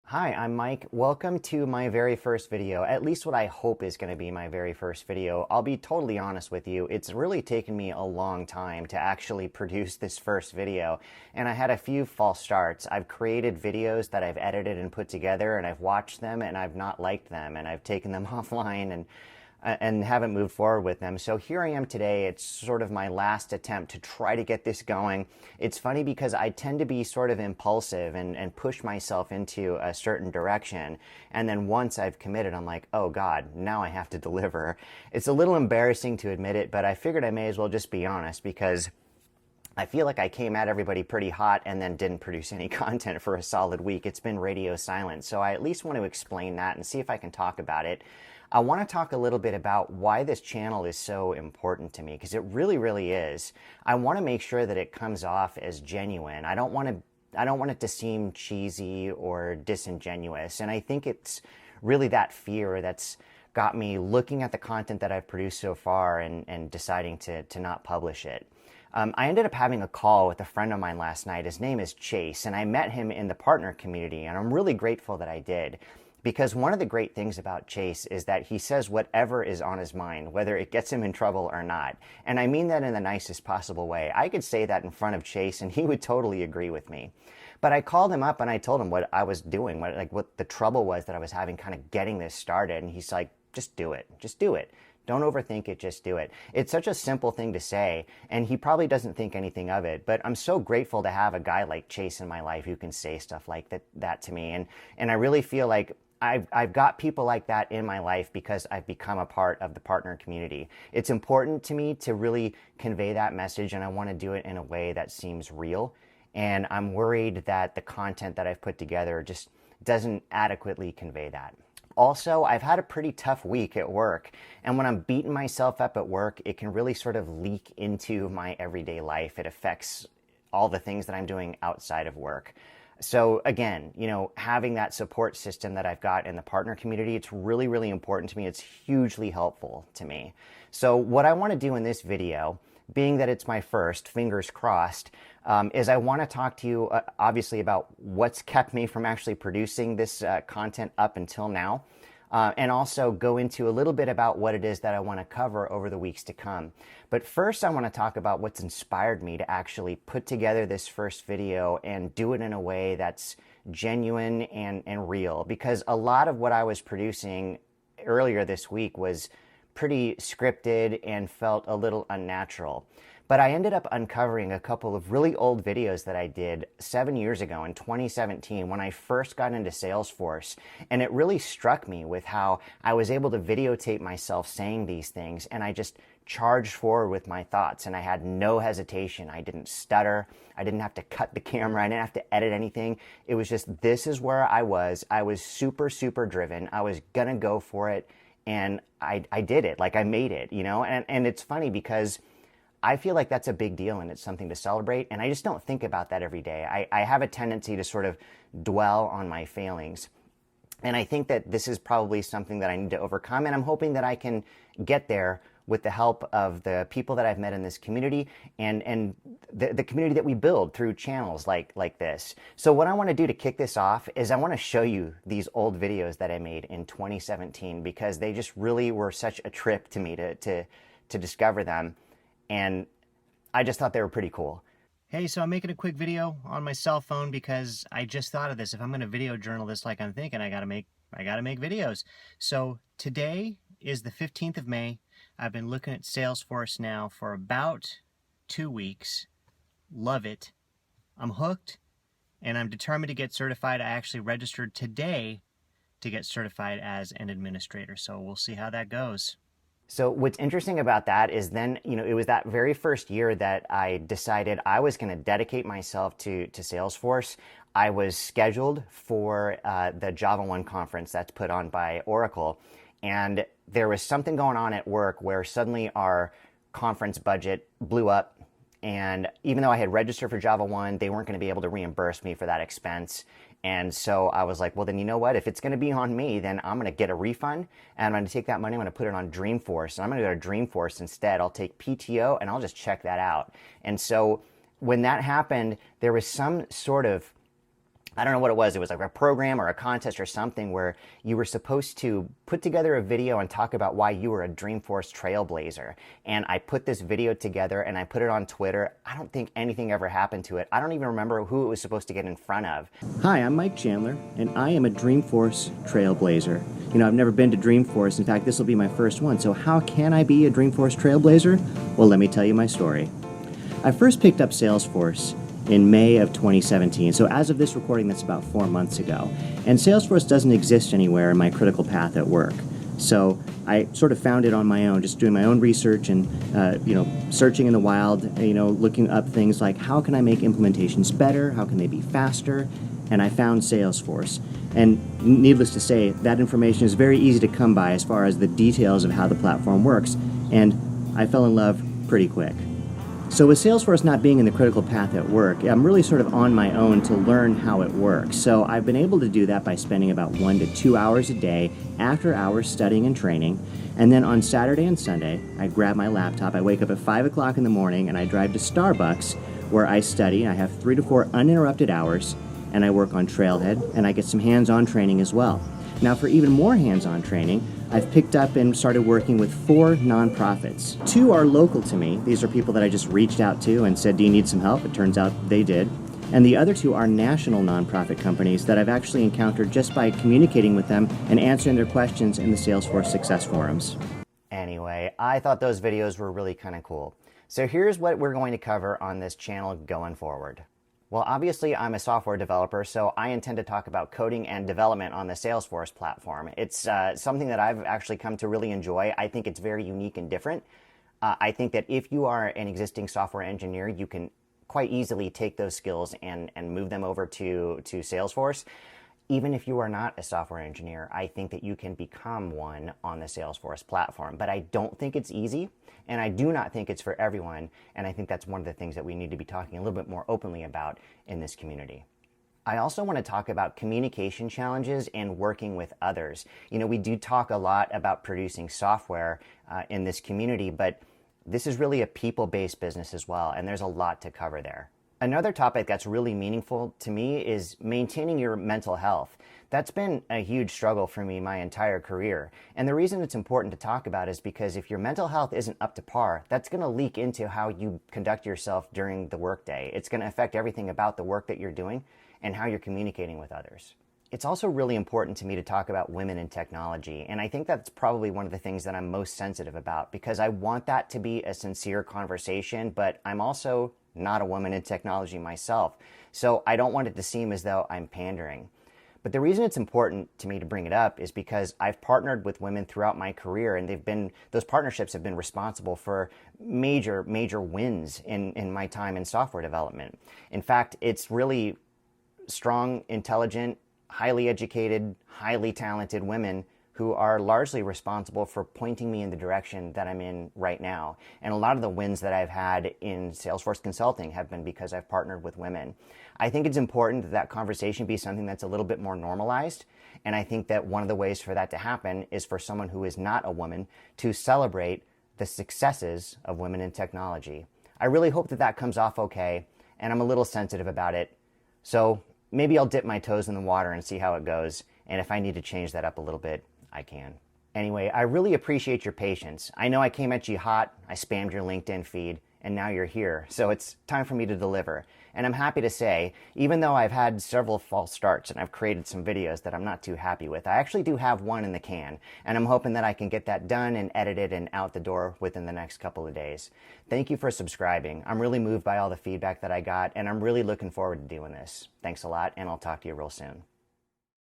Hi, I'm Mike. Welcome to my very first video, at least what I hope is going to be my very first video. I'll be totally honest with you, it's really taken me a long time to actually produce this first video, and I had a few false starts. I've created videos that I've edited and put together, and I've watched them, and I've not liked them, and I've taken them offline and haven't moved forward with them. So here I am today. It's sort of my last attempt to try to get this going. It's funny because I tend to be sort of impulsive and push myself into a certain direction. And then once I've committed, I'm like, oh God, now I have to deliver. It's a little embarrassing to admit it, but I figured I may as well just be honest because I feel like I came at everybody pretty hot and then didn't produce any content for a solid week. It's been radio silent. So I at least want to explain that and see if I can talk about it. I want to talk a little bit about why this channel is so important to me, because it really, really is. I want to make sure that it comes off as genuine. I don't want it to seem cheesy or disingenuous. And I think it's really that fear that's got me looking at the content that I've produced so far and deciding to not publish it. I ended up having a call with a friend of mine last night. His name is Chase, and I met him in the partner community, and I'm really grateful that I did. Because one of the great things about Chase is that he says whatever is on his mind, whether it gets him in trouble or not. And I mean that in the nicest possible way. I could say that in front of Chase and he would totally agree with me. But I called him up and I told him what I was doing, what the trouble was that I was having kind of getting this started. And he's like, just do it. Just do it. Don't overthink it, just do it. It's such a simple thing to say, and he probably doesn't think anything of it, but I'm so grateful to have a guy like Chase in my life who can say stuff like that to me. And I really feel like I've got people like that in my life because I've become a part of the partner community. It's important to me to really convey that message, and I want to do it in a way that seems real. And I'm worried that the content that I've put together just doesn't adequately convey that. Also, I've had a pretty tough week at work, and when I'm beating myself up at work, it can really sort of leak into my everyday life. It affects all the things that I'm doing outside of work. So again, having that support system that I've got in the partner community, it's really, really important to me. It's hugely helpful to me. So what I want to do in this video, being that it's my first, fingers crossed, is I want to talk to you obviously about what's kept me from actually producing this content up until now. And also go into a little bit about what it is that I want to cover over the weeks to come. But first, I want to talk about what's inspired me to actually put together this first video and do it in a way that's genuine and real. Because a lot of what I was producing earlier this week was pretty scripted and felt a little unnatural. But I ended up uncovering a couple of really old videos that I did 7 years ago in 2017 when I first got into Salesforce. And it really struck me with how I was able to videotape myself saying these things, and I just charged forward with my thoughts, and I had no hesitation. I didn't stutter. I didn't have to cut the camera. I didn't have to edit anything. It was just, this is where I was. I was super, super driven. I was gonna go for it, and I did it. Like, I made it, And it's funny because I feel like that's a big deal and it's something to celebrate, and I just don't think about that every day. I have a tendency to sort of dwell on my failings, and I think that this is probably something that I need to overcome, and I'm hoping that I can get there with the help of the people that I've met in this community and the community that we build through channels like this. So what I want to do to kick this off is I want to show you these old videos that I made in 2017 because they just really were such a trip to me to discover them. And I just thought they were pretty cool. Hey, so I'm making a quick video on my cell phone because I just thought of this. If I'm going to video journal this like I'm thinking, I gotta make videos. So today is the 15th of May. I've been looking at Salesforce now for about 2 weeks. Love it. I'm hooked, and I'm determined to get certified. I actually registered today to get certified as an administrator. So we'll see how that goes. So what's interesting about that is then, it was that very first year that I decided I was going to dedicate myself to Salesforce. I was scheduled for the Java 1 conference that's put on by Oracle. And there was something going on at work where suddenly our conference budget blew up. And even though I had registered for Java 1, they weren't going to be able to reimburse me for that expense. And so I was like, well, then you know what? If it's going to be on me, then I'm going to get a refund. And I'm going to take that money, I'm going to put it on Dreamforce. And I'm going to go to Dreamforce instead. I'll take PTO and I'll just check that out. And so when that happened, there was some sort of, I don't know what it was. It was like a program or a contest or something where you were supposed to put together a video and talk about why you were a Dreamforce trailblazer. And I put this video together and I put it on Twitter. I don't think anything ever happened to it. I don't even remember who it was supposed to get in front of. Hi, I'm Mike Chandler, and I am a Dreamforce trailblazer. You know, I've never been to Dreamforce. In fact, this will be my first one. So how can I be a Dreamforce trailblazer? Well, let me tell you my story. I first picked up Salesforce in May of 2017. So as of this recording, that's about 4 months ago. And Salesforce doesn't exist anywhere in my critical path at work. So I sort of found it on my own, just doing my own research and, searching in the wild, looking up things like how can I make implementations better? How can they be faster? And I found Salesforce. And needless to say, that information is very easy to come by as far as the details of how the platform works. And I fell in love pretty quick. So with Salesforce not being in the critical path at work, I'm really sort of on my own to learn how it works. So I've been able to do that by spending about 1 to 2 hours a day after hours studying and training. And then on Saturday and Sunday, I grab my laptop, I wake up at 5 o'clock in the morning, and I drive to Starbucks where I study. I have 3 to 4 uninterrupted hours, and I work on Trailhead, and I get some hands-on training as well. Now for even more hands-on training, I've picked up and started working with 4 nonprofits. 2 are local to me. These are people that I just reached out to and said, do you need some help? It turns out they did. And the other 2 are national nonprofit companies that I've actually encountered just by communicating with them and answering their questions in the Salesforce Success Forums. Anyway, I thought those videos were really kind of cool. So here's what we're going to cover on this channel going forward. Well, obviously, I'm a software developer, so I intend to talk about coding and development on the Salesforce platform. It's something that I've actually come to really enjoy. I think it's very unique and different. I think that if you are an existing software engineer, you can quite easily take those skills and move them over to Salesforce. Even if you are not a software engineer, I think that you can become one on the Salesforce platform. But I don't think it's easy, and I do not think it's for everyone, and I think that's one of the things that we need to be talking a little bit more openly about in this community. I also want to talk about communication challenges and working with others. You know, we do talk a lot about producing software in this community, but this is really a people-based business as well, and there's a lot to cover there. Another topic that's really meaningful to me is maintaining your mental health. That's been a huge struggle for me my entire career. And the reason it's important to talk about is because if your mental health isn't up to par, that's going to leak into how you conduct yourself during the workday. It's going to affect everything about the work that you're doing and how you're communicating with others. It's also really important to me to talk about women in technology, and I think that's probably one of the things that I'm most sensitive about because I want that to be a sincere conversation, but I'm also not a woman in technology myself, so I don't want it to seem as though I'm pandering. But the reason it's important to me to bring it up is because I've partnered with women throughout my career, and those partnerships have been responsible for major wins in my time in software development. In fact, it's really strong, intelligent, highly educated, highly talented women who are largely responsible for pointing me in the direction that I'm in right now. And a lot of the wins that I've had in Salesforce consulting have been because I've partnered with women. I think it's important that that conversation be something that's a little bit more normalized. And I think that one of the ways for that to happen is for someone who is not a woman to celebrate the successes of women in technology. I really hope that that comes off okay, and I'm a little sensitive about it. So maybe I'll dip my toes in the water and see how it goes. And if I need to change that up a little bit, I can. Anyway, I really appreciate your patience. I know I came at you hot, I spammed your LinkedIn feed, and now you're here. So it's time for me to deliver. And I'm happy to say, even though I've had several false starts and I've created some videos that I'm not too happy with, I actually do have one in the can. And I'm hoping that I can get that done and edited and out the door within the next couple of days. Thank you for subscribing. I'm really moved by all the feedback that I got, and I'm really looking forward to doing this. Thanks a lot, and I'll talk to you real soon.